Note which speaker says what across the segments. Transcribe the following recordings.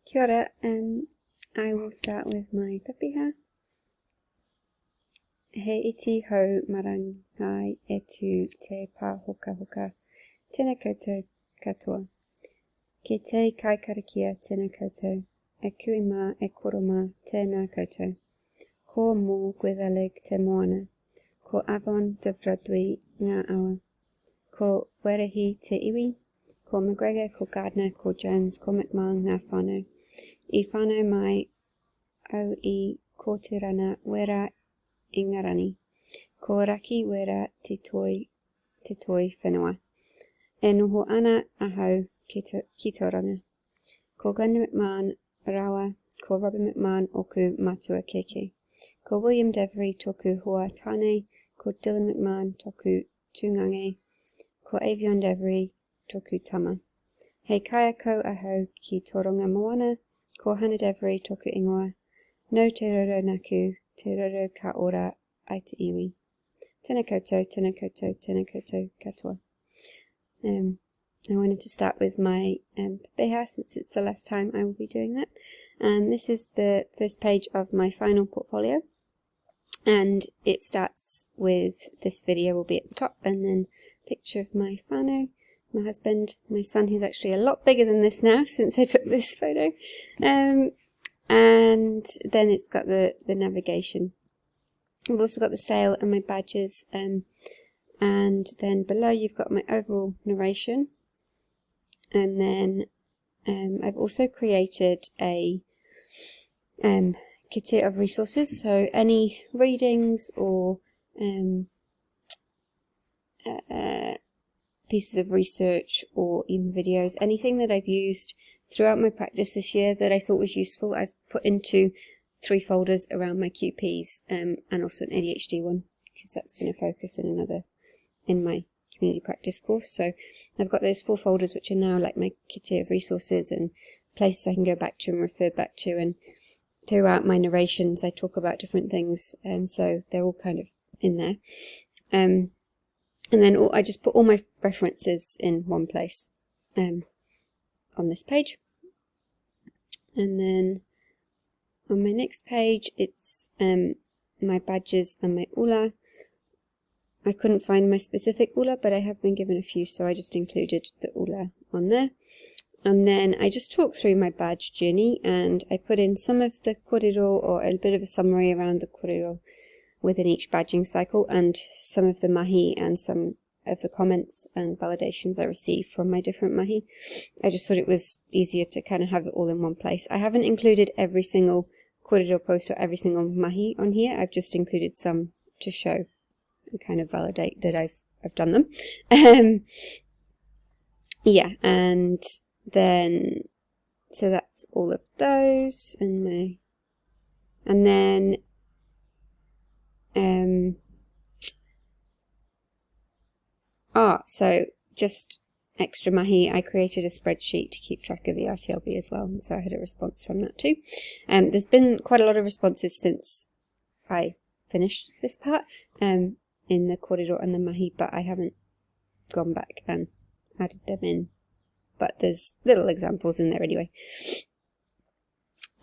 Speaker 1: Kia ora, I will start with my pepeha. He iti hau marangai e tu te pā hoka hoka, tēnā koutou katoa. Ki te kai karakia tēnā koutou, e kui mā e koro mā tēnā koutou. Ko mō Gwyddelig te moana, ko Avon Dyfrdwy ngā awa, ko Werehi te iwi, ko McGregor, ko Gardner, ko Jones, ko McMahon ngā whānau. I whānau mai au I ko te rana wera Ingarani, ko Raki wera te toi whenua. E noho ana ahau ki tō ranga. Ko Glenn McMahon rawa, ko Robin McMahon oku matua keke. Ko William Devery toku hoa tāne, ko Dylan McMahon toku tūngange, ko Avion Devery toku tama. Hei kaia ko ahau ki tō ronga moana, ko Hannah Devery toku ingoa. No te roro naku, te roro ka ora ai te iwi. Tēnā koutou, tēnā koutou, tēnā koutou katoa. I wanted to start with my pepeha since it's the last time I will be doing that. And this is the first page of my final portfolio. And it starts with this video will be at the top, and then a picture of my whānau, my husband, my son, who's actually a lot bigger than this now since I took this photo. And then it's got the navigation. I've also got the sail and my badges, and then below you've got my overall narration. And then I've also created a kit of resources, so any readings or pieces of research or even videos, anything that I've used throughout my practice this year that I thought was useful, I've put into 3 folders around my QPs, and also an ADHD one, because that's been a focus in my community practice course. So I've got those 4 folders which are now like my kit of resources and places I can go back to and refer back to, and throughout my narrations I talk about different things, and so they're all kind of in there. And then I just put all my references in one place on this page. And then on my next page it's my badges and my ula. I couldn't find my specific ula, but I have been given a few, so I just included the ula on there. And then I just talked through my badge journey, and I put in some of the kōrero, or a bit of a summary around the kōrero within each badging cycle, and some of the mahi and some of the comments and validations I received from my different mahi. I just thought it was easier to kind of have it all in one place. I haven't included every single kōrero post or every single mahi on here. I've just included some to show and kind of validate that I've done them. Yeah, and then so that's all of those, and then so just extra mahi, I created a spreadsheet to keep track of the RTLB as well, so I had a response from that too. There's been quite a lot of responses since I finished this part in the kōrero and the mahi, but I haven't gone back and added them in, but there's little examples in there anyway.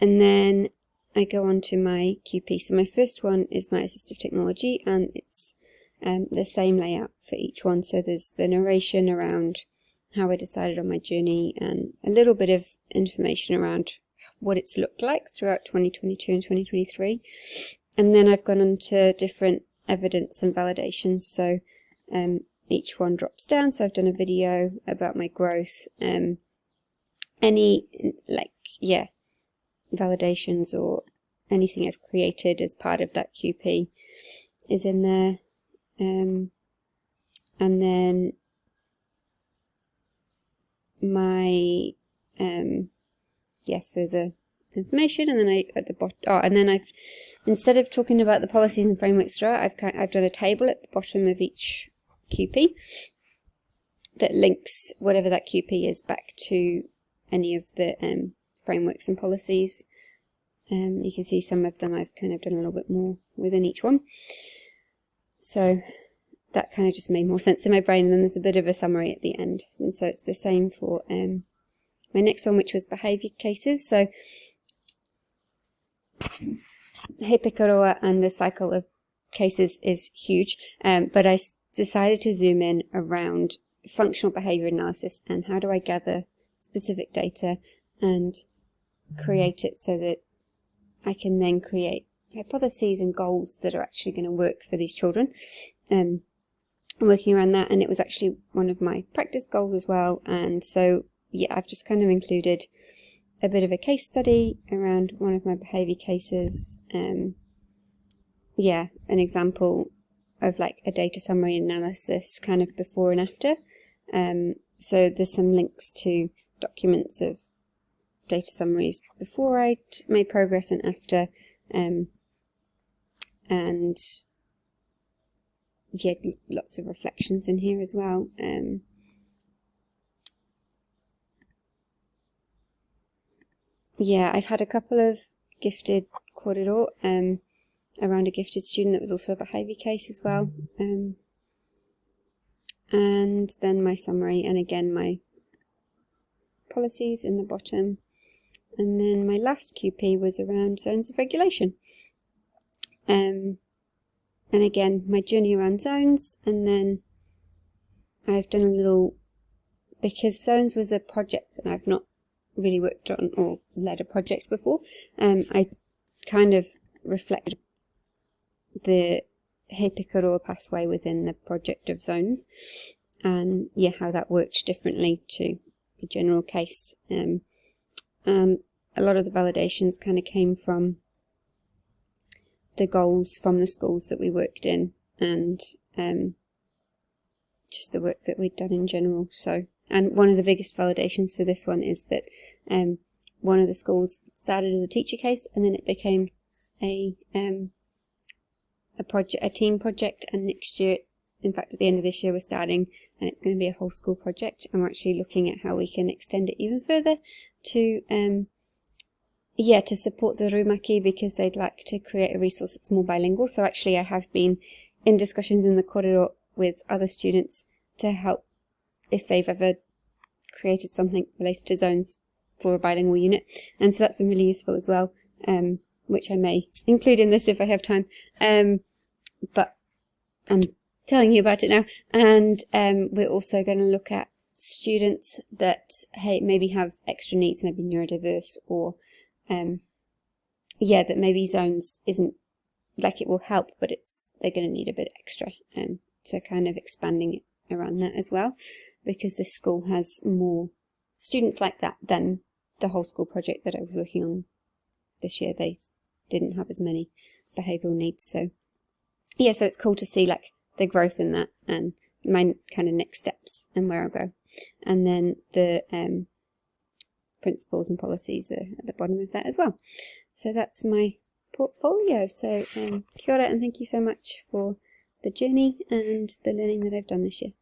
Speaker 1: And then I go on to my QP. So my first one is my assistive technology, and it's the same layout for each one. So there's the narration around how I decided on my journey, and a little bit of information around what it's looked like throughout 2022 and 2023. And then I've gone on to different evidence and validations. So each one drops down. So I've done a video about my growth, any validations or anything I've created as part of that QP is in there. And then my further information, and then at the bottom, and then I've, instead of talking about the policies and frameworks throughout, I've done a table at the bottom of each QP that links whatever that QP is back to any of the frameworks and policies. You can see some of them I've kind of done a little bit more within each one. So that kind of just made more sense in my brain, and then there's a bit of a summary at the end. And so it's the same for my next one, which was behaviour cases. So He Pikaroa and the cycle of cases is huge, but I decided to zoom in around functional behaviour analysis and how do I gather specific data and create it so that I can then create hypotheses and goals that are actually going to work for these children. Working around that, and it was actually one of my practice goals as well. And so yeah, I've just kind of included a bit of a case study around one of my behaviour cases. Yeah, an example of like a data summary analysis kind of before and after. So there's some links to documents of data summaries before I made progress and after, and yeah, lots of reflections in here as well. Yeah, I've had a couple of gifted kōrero around a gifted student that was also a behaviour case as well. And then my summary, and again my policies in the bottom. And then my last QP was around zones of regulation. And again, my journey around zones, and then I've done a little, because zones was a project and I've not really worked on or led a project before, I kind of reflected the He Pikaroa pathway within the project of zones, and yeah, how that worked differently to a general case. A lot of the validations kind of came from the goals from the schools that we worked in, and just the work that we'd done in general. So, and one of the biggest validations for this one is that one of the schools started as a teacher case, and then it became a team project, and next year, in fact at the end of this year, we're starting, and it's going to be a whole school project, and we're actually looking at how we can extend it even further to to support the Rumaki, because they'd like to create a resource that's more bilingual. So actually I have been in discussions in the kōrero with other students to help if they've ever created something related to zones for a bilingual unit, and so that's been really useful as well, which I may include in this if I have time, but I'm telling you about it now. And we're also going to look at students that maybe have extra needs, maybe neurodiverse, or that maybe zones isn't, like, it will help, but they're going to need a bit extra, so kind of expanding it around that as well, because this school has more students like that than the whole school project that I was working on this year. They didn't have as many behavioural needs, so yeah, so it's cool to see like the growth in that and my kind of next steps and where I'll go. And then the principles and policies are at the bottom of that as well. So that's my portfolio. So kia ora, and thank you so much for the journey and the learning that I've done this year.